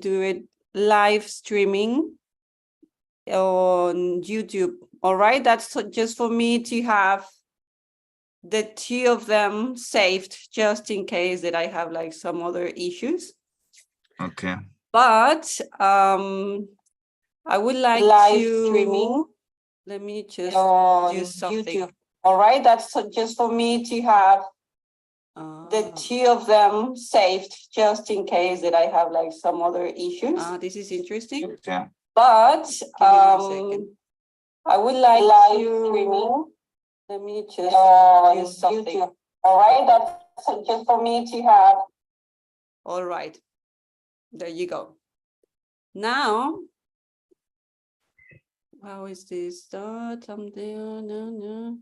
do it live streaming on YouTube. All right, that's just for me to have the two of them saved, just in case that I have like some other issues. Okay. But I would like live to streaming. Let me just on do something. YouTube. All right, that's just for me to have the two of them saved, just in case that I have like some other issues. This is interesting. Yeah. But Give me 1 second. I would like Live to streaming. Let me just on do something. YouTube. All right, that's just for me to have. All right. There you go. Now, how is this? Something, no.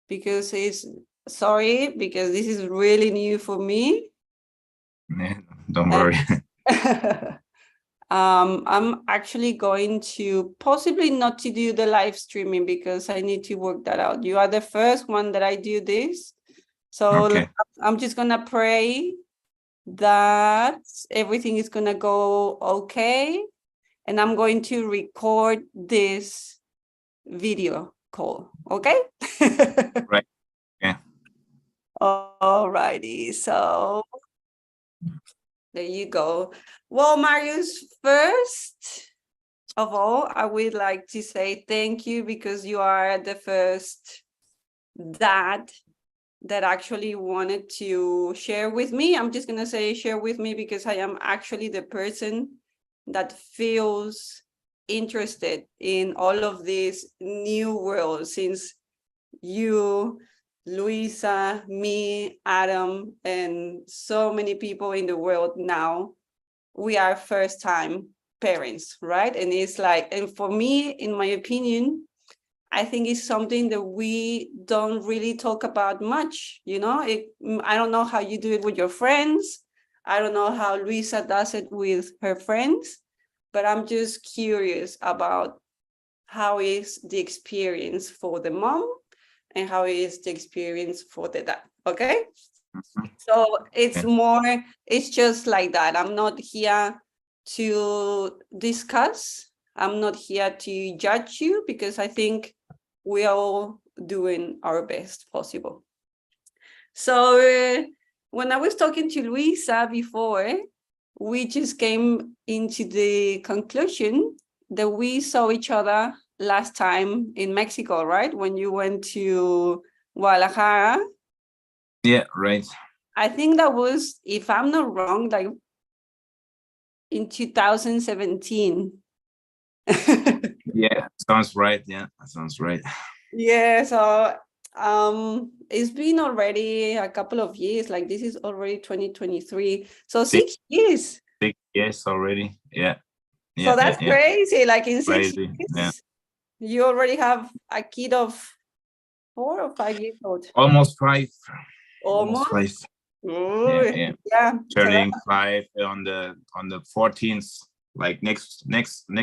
Because sorry, because this is really new for me. Yeah, don't worry. I'm actually going to possibly not to do the live streaming because I need to work that out. You are the first one that I do this. So Okay. I'm just going to pray that everything is going to go okay. And I'm going to record this video call. Okay? Right. Yeah. All righty. So there you go. Well, Marius, first of all, I would like to say thank you because you are the first dad that actually wanted to share with me. I'm just going to say share with me because I am actually the person that feels interested in all of this new world, since you, Luisa, me, Adam, and so many people in the world now, we are first-time parents, right? And it's like, and for me, in my opinion, I think it's something that we don't really talk about much, you know? I don't know how you do it with your friends. I don't know how Luisa does it with her friends, but I'm just curious about how is the experience for the mom and how is the experience for the dad, okay? So it's just like that. I'm not here to discuss. I'm not here to judge you because I think we're all doing our best possible. So when I was talking to Luisa before, we just came into the conclusion that we saw each other last time in Mexico, right? When you went to Guadalajara. Yeah, right. I think that was, if I'm not wrong, like in 2017. Yeah, sounds right. Yeah, that sounds right. Yeah, so it's been already a couple of years, like this is already 2023. So 6 years. 6 years already. Yeah. So that's crazy. Like in 6 Crazy. years, you already have a kid of 4 or 5 years old. Almost 5. Almost 5. Ooh, Yeah. So Turning 5 on the 14th, like next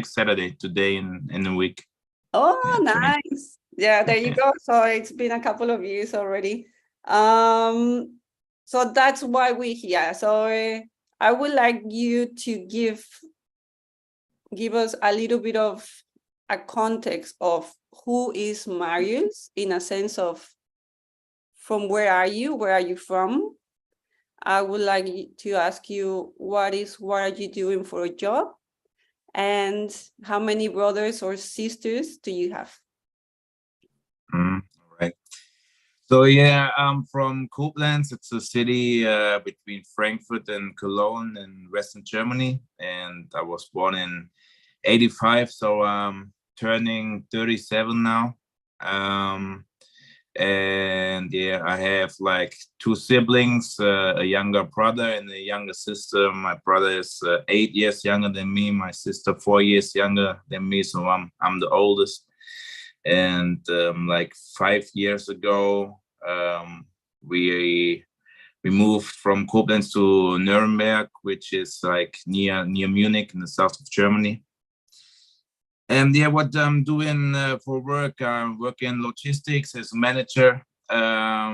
Saturday, today in a week. Oh, nice. Yeah, there you go. So it's been a couple of years already. So that's why we're here. So I would like you to give us a little bit of a context of who is Marius, in a sense of from where are you from? I would like to ask you what are you doing for a job? And how many brothers or sisters do you have? All right. So yeah, I'm from Koblenz. It's a city between Frankfurt and Cologne in Western Germany. And I was born in 85, so I'm turning 37 now. And yeah, I have like 2 siblings, a younger brother and a younger sister. My brother is 8 years younger than me, my sister 4 years younger than me, so I'm the oldest. And like 5 years ago, we moved from Koblenz to Nuremberg, which is like near Munich in the south of Germany. And yeah, what I'm doing for work, I'm working in logistics as a manager. Yeah,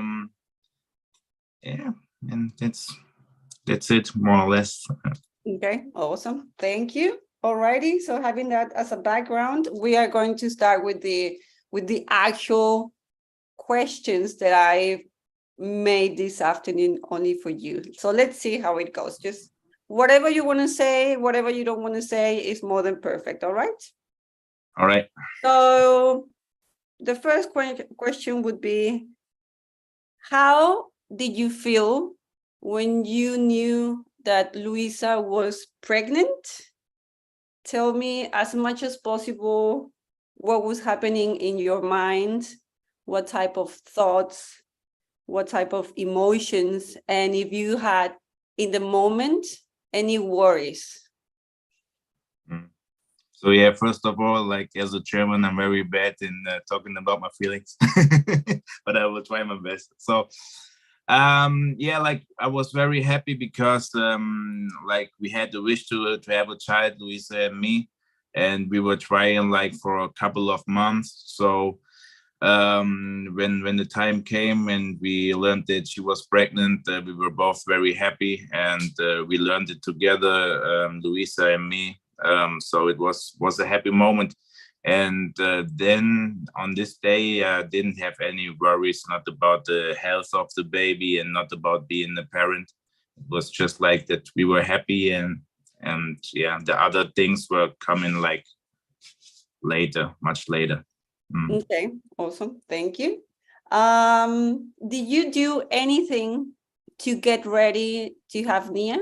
and that's it more or less. Okay, awesome. Thank you. Alrighty. So having that as a background, we are going to start with the actual questions that I made this afternoon only for you. So let's see how it goes. Just whatever you want to say, whatever you don't want to say is more than perfect. All right. All right. So the first question would be, how did you feel when you knew that Luisa was pregnant? Tell me as much as possible what was happening in your mind, what type of thoughts, what type of emotions, and if you had in the moment any worries. So yeah, first of all, like as a German, I'm very bad in talking about my feelings, but I will try my best. So yeah, like I was very happy because like we had the wish to have a child, Luisa and me, and we were trying like for a couple of months. So when the time came and we learned that she was pregnant, we were both very happy, and we learned it together, Luisa and me. So it was a happy moment. And then on this day, I didn't have any worries, not about the health of the baby and not about being a parent. It was just like that we were happy, and yeah, the other things were coming like later, much later. Okay, awesome. Thank you. Did you do anything to get ready to have Nia?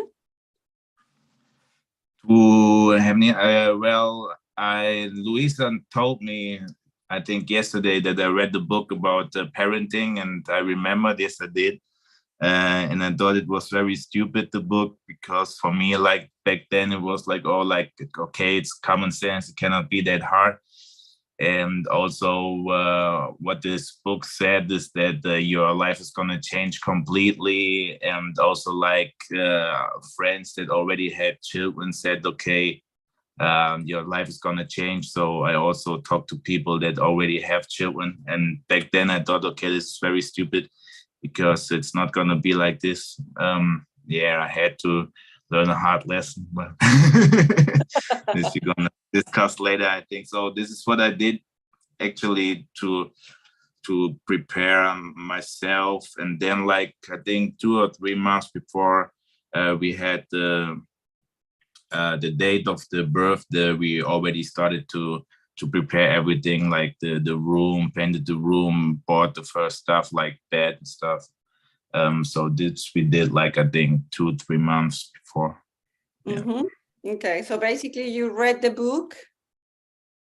To have well, Luisa told me, I think yesterday, that I read the book about parenting, and I remember this, I did. And I thought it was very stupid, the book, because for me, like back then, it was like, oh, like, okay, it's common sense, it cannot be that hard. And also, what this book said is that your life is going to change completely. And also, like, friends that already had children said, okay, your life is going to change. So I also talked to people that already have children. And back then I thought, okay, this is very stupid because it's not going to be like this. Yeah, I had to learn a hard lesson, but this you're going to discuss later, I think. So this is what I did actually to prepare myself. And then, like, I think 2 or 3 months before we had the date of the birth, we already started to prepare everything, like the room, painted the room, bought the first stuff like bed and stuff. So this we did, like, I think 2-3 months before. Yeah. Mm-hmm. Okay, so basically you read the book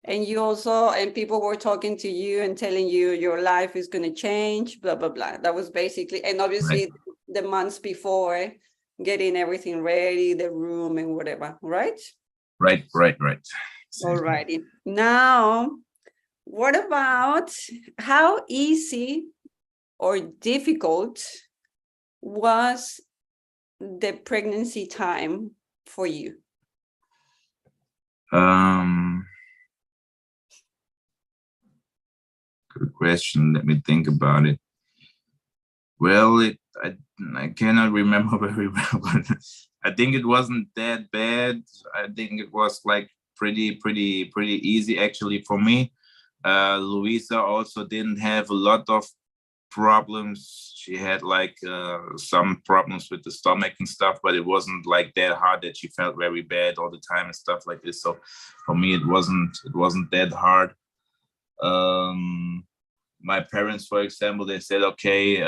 and you also, and people were talking to you and telling you your life is going to change, blah, blah, ball. That was basically, and obviously Right. the months before, getting everything ready, the room and whatever, right? Right. All righty. Now, what about how easy or difficult was the pregnancy time for you? Good question. Let me think about it. Well, I cannot remember very well, but I think it wasn't that bad. I think it was like pretty easy actually for me. Luisa also didn't have a lot of problems. She had like some problems with the stomach and stuff, but it wasn't like that hard that she felt very bad all the time and stuff like this. So for me, it wasn't that hard. My parents, for example, they said, okay,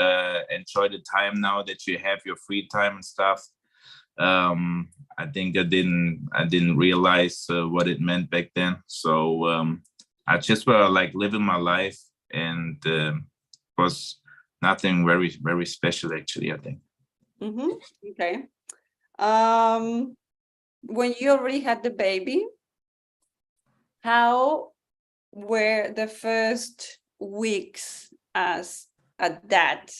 enjoy the time now that you have your free time and stuff. I think I didn't realize what it meant back then. So I just were like living my life, and was nothing very special actually, I think. Mm-hmm. Okay. When you already had the baby, how were the first weeks as a dad?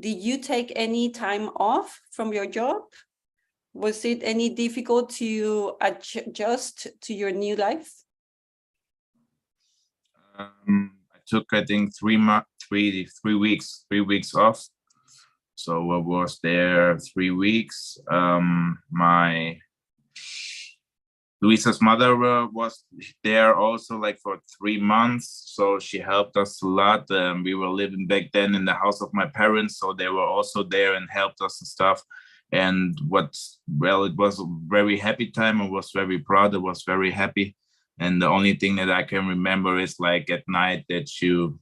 Did you take any time off from your job? Was it any difficult to adjust to your new life? I took, I think, 3 weeks off. So I was there 3 weeks. My Luisa's mother was there also like for 3 months, so she helped us a lot. We were living back then in the house of my parents, so they were also there and helped us and stuff. And it was a very happy time. I was very proud. I was very happy. And the only thing that I can remember is like at night that you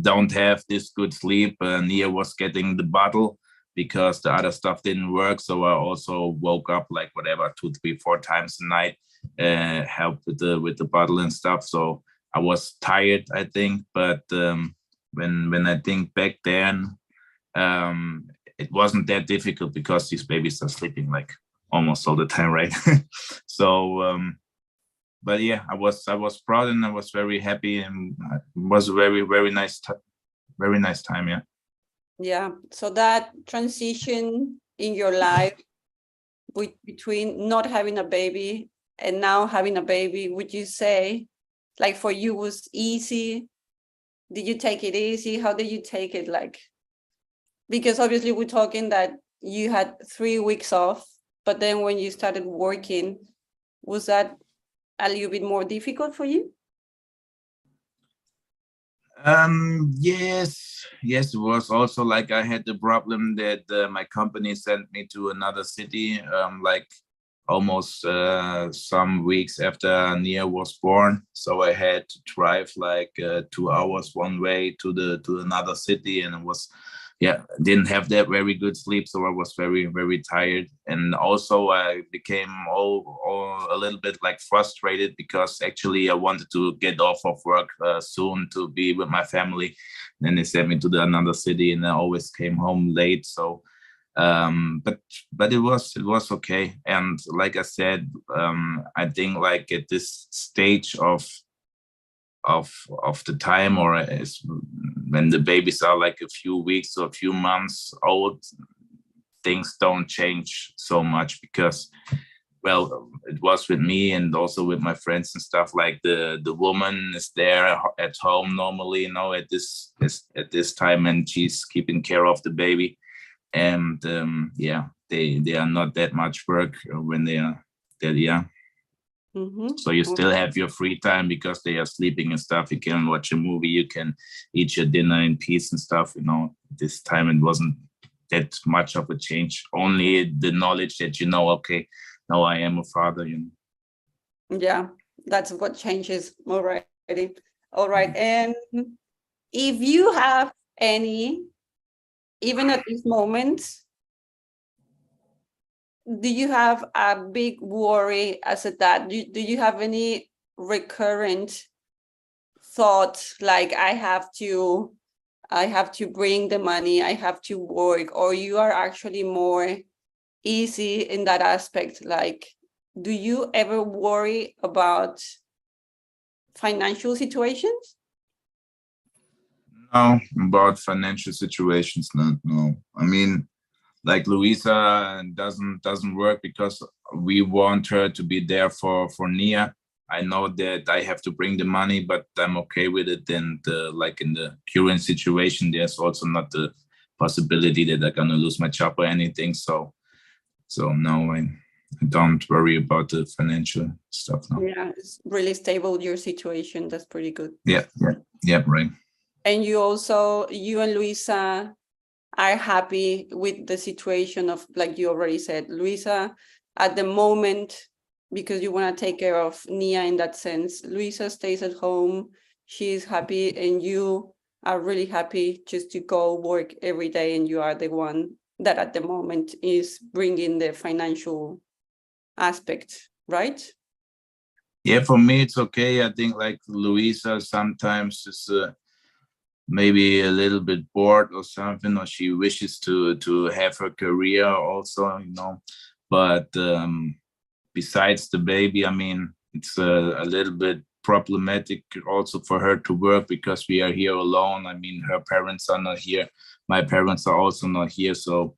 don't have this good sleep. Nia was getting the bottle because the other stuff didn't work. So I also woke up like whatever 2, 3, 4 times a night, help with the bottle and stuff. So I was tired, I think. But when I think back then, it wasn't that difficult because these babies are sleeping like almost all the time, right? So but yeah, I was proud and I was very happy, and it was a very, very nice time. Yeah. Yeah. So that transition in your life between not having a baby and now having a baby, would you say, like for you was easy? Did you take it easy? How did you take it? Like, because obviously we're talking that you had 3 weeks off, but then when you started working, was that a little bit more difficult for you? Yes, it was also like I had the problem that my company sent me to another city, like almost some weeks after Nia was born. So I had to drive like 2 hours one way to another city, and it was, yeah, didn't have that very good sleep, so I was very, very tired. And also I became all a little bit like frustrated because actually I wanted to get off of work soon to be with my family. Then they sent me to another city, and I always came home late. So but it was okay. And like I said, I think like at this stage of the time, or when the babies are like a few weeks or a few months old, things don't change so much because, well, it was with me and also with my friends and stuff, like the woman is there at home normally, at this time, and she's keeping care of the baby. And yeah, they are not that much work when they are that young. Mm-hmm. So you still have your free time because they are sleeping and stuff. You can watch a movie, you can eat your dinner in peace and stuff. This time it wasn't that much of a change. Only the knowledge that okay, now I am a father. Yeah, that's what changes already. All right. And if you have any, even at this moment, do you have a big worry as a dad? Do you have any recurrent thought like I have to bring the money, I have to work, or you are actually more easy in that aspect? Like, do you ever worry about financial situations? No, about financial situations, no. I mean, like Luisa doesn't work because we want her to be there for Nia. I know that I have to bring the money, but I'm okay with it. And like in the current situation, there's also not the possibility that I'm gonna lose my job or anything. So no, I don't worry about the financial stuff now. Yeah, it's really stable, your situation. That's pretty good. Yeah, right. And you and Luisa are happy with the situation of, like you already said, Luisa, at the moment, because you want to take care of Nia in that sense, Luisa stays at home, she's happy, and you are really happy just to go work every day, and you are the one that at the moment is bringing the financial aspect, right? Yeah, for me, it's okay. I think like Luisa sometimes is maybe a little bit bored or something, or she wishes to have her career also, But besides the baby, I mean, it's a little bit problematic also for her to work because we are here alone. I mean, her parents are not here. My parents are also not here. So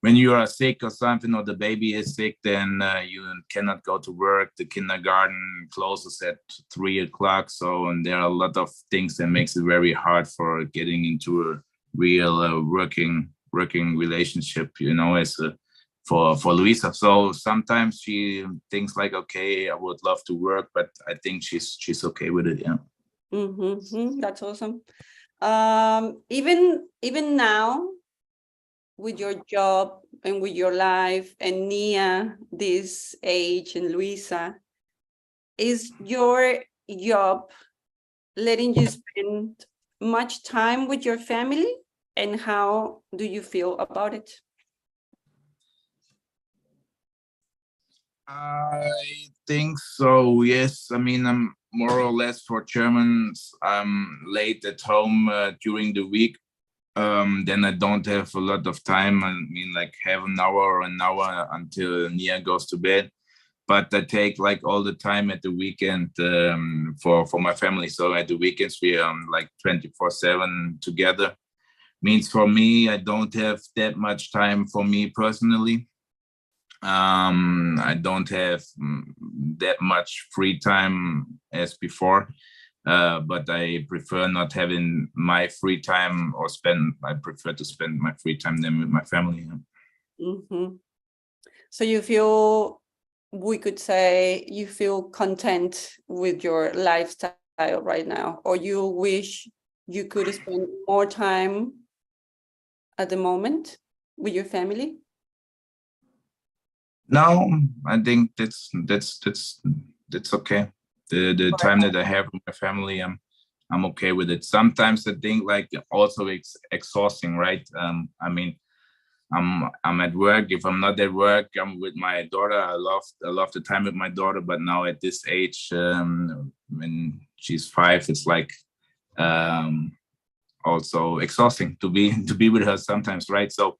when you are sick or something, or the baby is sick, then you cannot go to work. The kindergarten closes at 3:00. So, and there are a lot of things that makes it very hard for getting into a real working relationship, as a for Luisa. So sometimes she thinks like, okay, I would love to work, but I think she's okay with it. Yeah. That's awesome. Even now, with your job and with your life, and Nia, this age, and Luisa, is your job letting you spend much time with your family? And how do you feel about it? I think so, yes. I mean, I'm more or less for Germans, I'm late at home during the week. Then I don't have a lot of time. I mean, like half an hour or an hour until Nia goes to bed. But I take like all the time at the weekend for my family. So at the weekends we are like 24/7 together. Means for me, I don't have that much time for me personally. I don't have that much free time as before, but I prefer not having my free time I prefer to spend my free time then with my family. So you feel, we could say, you feel content with your lifestyle right now, or you wish you could spend more time at the moment with your family? No, I think that's okay. The time that I have with my family, I'm okay with it. Sometimes I think like also it's exhausting, right? I mean, I'm at work. If I'm not at work, I'm with my daughter. I love the time with my daughter. But now at this age, when she's 5, it's like also exhausting to be with her sometimes, right? So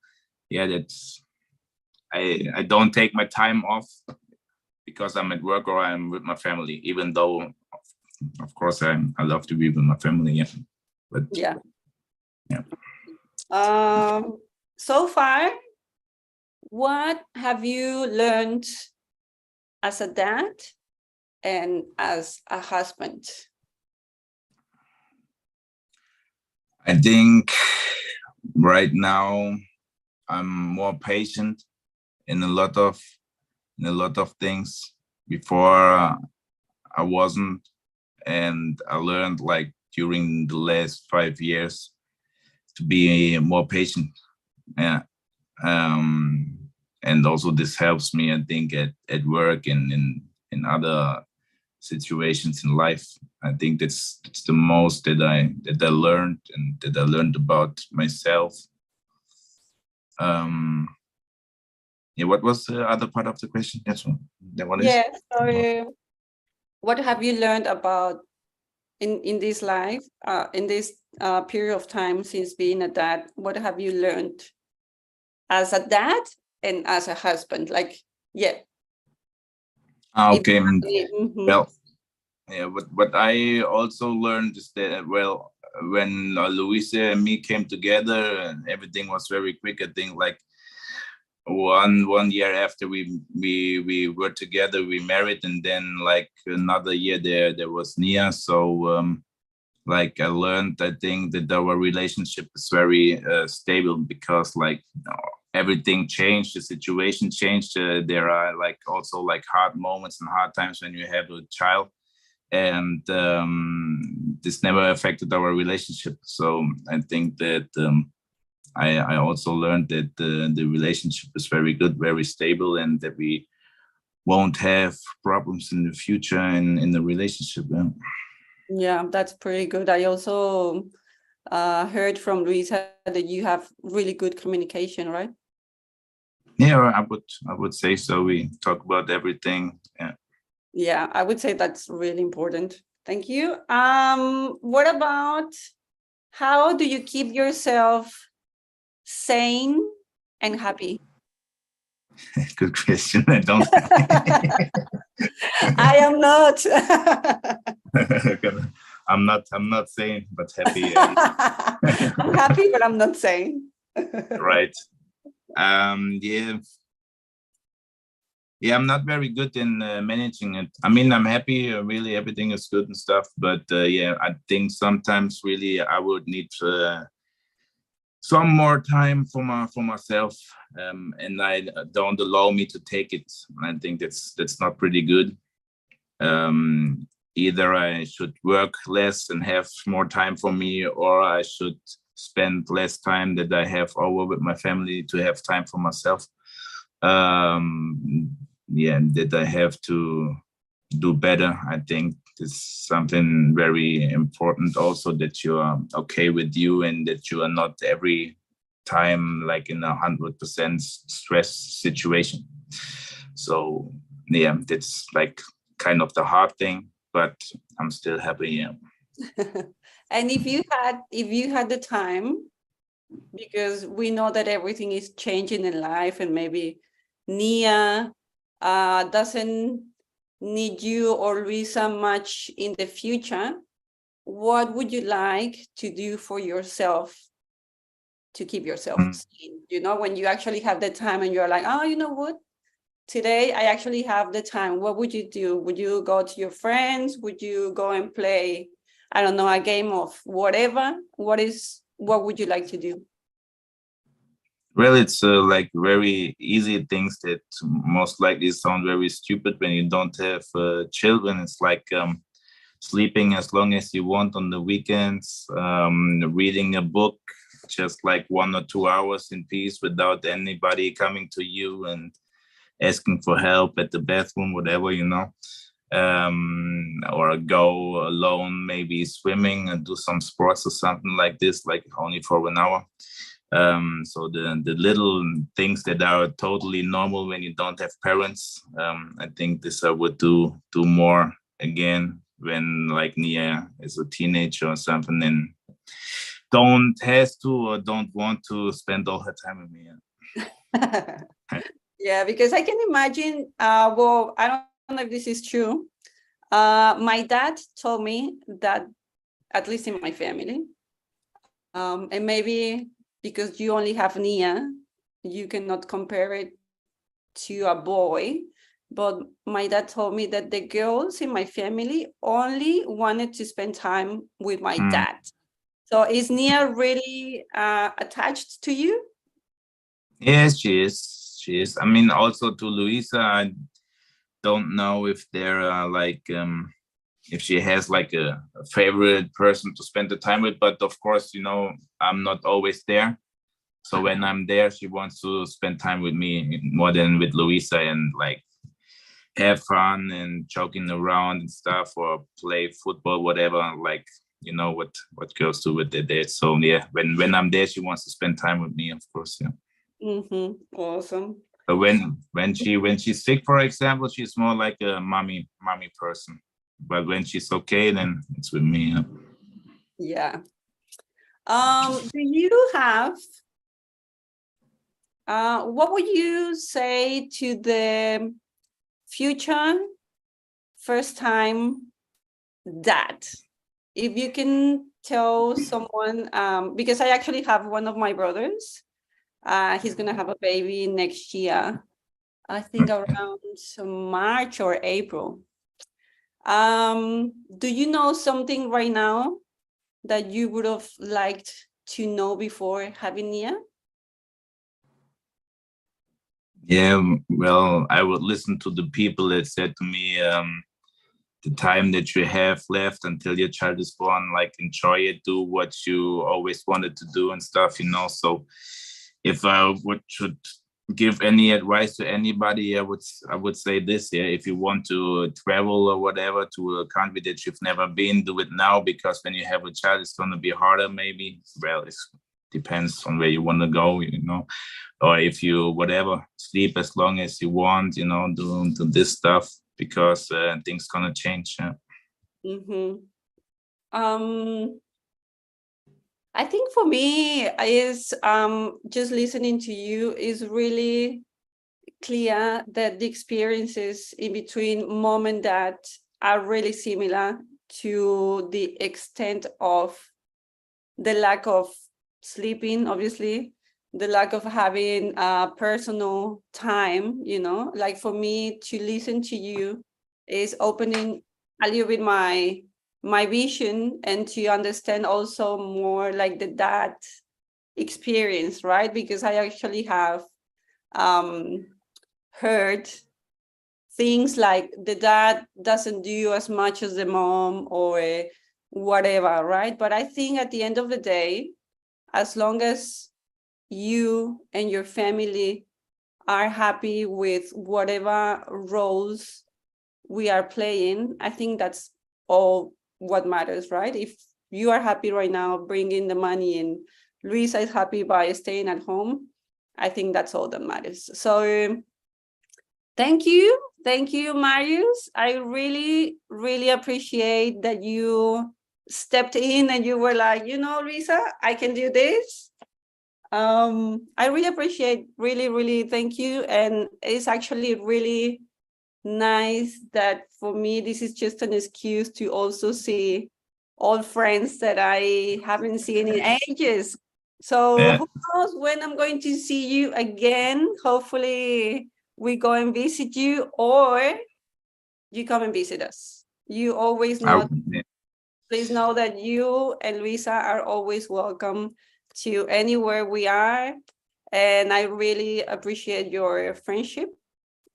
yeah, that's. I don't take my time off because I'm at work or I'm with my family, even though, of course, I love to be with my family. Yeah. But yeah. Yeah. So far, what have you learned as a dad and as a husband? I think right now I'm more patient in a lot of things. Before I wasn't, and I learned like during the last 5 years to be more patient. Yeah. And also this helps me, I think, at work and in other situations in life. I think that's the most that I learned, and that I learned about myself. Yeah, what was the other part of the question? That's one. That one is. Yeah. So, what have you learned about in this life, in this period of time since being a dad? What have you learned as a dad and as a husband? Like, yeah. Okay. Well, yeah. What I also learned is that, well, when Luisa and me came together, and everything was very quick. I think like one year after we were together, we married, and then like another year there was Nia. So like I learned, I think, that our relationship is very stable, because like everything changed, the situation changed. There are like also like hard moments and hard times when you have a child, and this never affected our relationship. So I think that I also learned that the relationship is very good, very stable, and that we won't have problems in the future in the relationship. Yeah, that's pretty good. I also heard from Luisa that you have really good communication, right? Yeah, I would say so. We talk about everything. Yeah. Yeah, I would say that's really important. Thank you. What about, how do you keep yourself sane and happy? Good question. I don't. I am not. I'm not sane, but happy. I'm happy, but I'm not sane. Right. Yeah. Yeah, I'm not very good in managing it. I mean, I'm happy. Really, everything is good and stuff. But yeah, I think sometimes really I would need some more time for myself, and I don't allow me to take it. I think that's not pretty good. Either I should work less and have more time for me, or I should spend less time that I have over with my family to have time for myself. Yeah, that I have to do better. I think it's something very important also, that you are okay with you and that you are not every time like in 100% stress situation. So yeah, that's like kind of the hard thing, but I'm still happy. Yeah. And if you had the time, because we know that everything is changing in life, and maybe Nia doesn't need you or Luisa much in the future, what would you like to do for yourself to keep yourself sane? You know, when you actually have the time and you're like, oh, you know what? Today I actually have the time. What would you do? Would you go to your friends? Would you go and play, I don't know, a game of whatever? What would you like to do? Well, it's like very easy things that most likely sound very stupid when you don't have children. It's like sleeping as long as you want on the weekends, reading a book just like 1 or 2 hours in peace without anybody coming to you and asking for help at the bathroom, whatever, you know. Or go alone, maybe swimming and do some sports or something like this, like only for 1 hour. So the little things that are totally normal when you don't have parents, I think this I would do more again when like Nia is a teenager or something and don't has to or don't want to spend all her time with me. Yeah, because I can imagine, well, I don't know if this is true. My dad told me that, at least in my family, and maybe because you only have Nia, you cannot compare it to a boy, but my dad told me that the girls in my family only wanted to spend time with my dad. So is Nia really attached to you? Yes, she is. She is. I mean, also to Luisa, I don't know if they're like if she has like a favorite person to spend the time with, but of course, you know, I'm not always there. So when I'm there, she wants to spend time with me more than with Luisa and like have fun and joking around and stuff, or play football, whatever. Like, you know what girls do with their dates. So yeah, when I'm there, she wants to spend time with me, of course. Yeah. Awesome. But when she's sick, for example, she's more like a mommy person. But when she's okay, then it's with me. Yeah. Do you have, what would you say to the future first time dad? If you can tell someone, because I actually have one of my brothers, he's gonna have a baby next year, I think around March or April. Do you know something right now that you would have liked to know before having Nia? Yeah, well, I would listen to the people that said to me, the time that you have left until your child is born, like enjoy it, do what you always wanted to do and stuff, you know. So if I should give any advice to anybody, I would say this: yeah, if you want to travel or whatever to a country that you've never been, do it now, because when you have a child, it's going to be harder. Maybe, well, it depends on where you want to go, you know. Or if you whatever, sleep as long as you want, you know, do this stuff, because things gonna change. Yeah. I think for me is just listening to you is really clear that the experiences in between mom and dad are really similar, to the extent of the lack of sleeping, obviously, the lack of having personal time, you know. Like for me, to listen to you is opening a little bit my vision, and to understand also more like the dad experience, right? Because I actually have heard things like the dad doesn't do as much as the mom or whatever, right? But I think at the end of the day, as long as you and your family are happy with whatever roles we are playing, I think that's all what matters, right? If you are happy right now bringing the money and Luisa is happy by staying at home, I think that's all that matters. So thank you, Marius. I really, really appreciate that you stepped in and you were like, you know, Luisa, I can do this. I really appreciate, really thank you. And it's actually really nice that for me, this is just an excuse to also see old friends that I haven't seen in ages. So who knows when I'm going to see you again? Hopefully we go and visit you, or you come and visit us. You always know, please know that you and Luisa are always welcome to anywhere we are. And I really appreciate your friendship.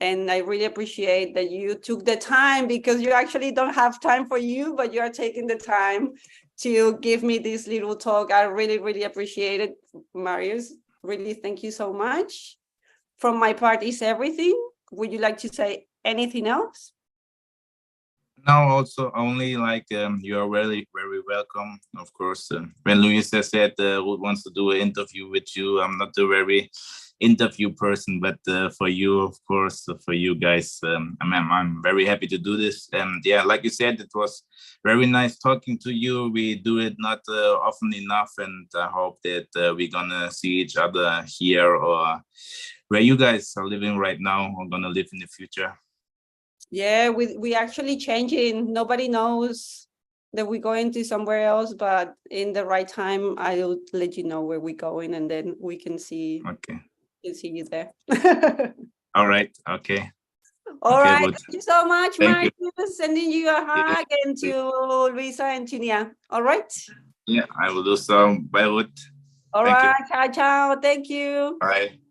And I really appreciate that you took the time, because you actually don't have time for you, but you are taking the time to give me this little talk. I really, really appreciate it, Marius. Really, thank you so much. From my part is everything. Would you like to say anything else? No, also only like you are very welcome. Of course, when Luisa said who wants to do an interview with you, I'm not a very interview person, but for you, of course, for you guys, I'm very happy to do this. And yeah, like you said, it was very nice talking to you. We do it not often enough, and I hope that we're gonna see each other here or where you guys are living right now or gonna live in the future. Yeah, we actually changing. Nobody knows that we're going to somewhere else, but in the right time, I'll let you know where we're going, and then we can see. Okay. Can see you there. All right. Okay. All okay, right. good. Thank you so much, Thank Marius. Sending you a hug, and to Luisa and Tunia. All right. Yeah, I will do so. Bye, Ruth. All Thank right. you. Ciao, ciao. Thank you. Bye.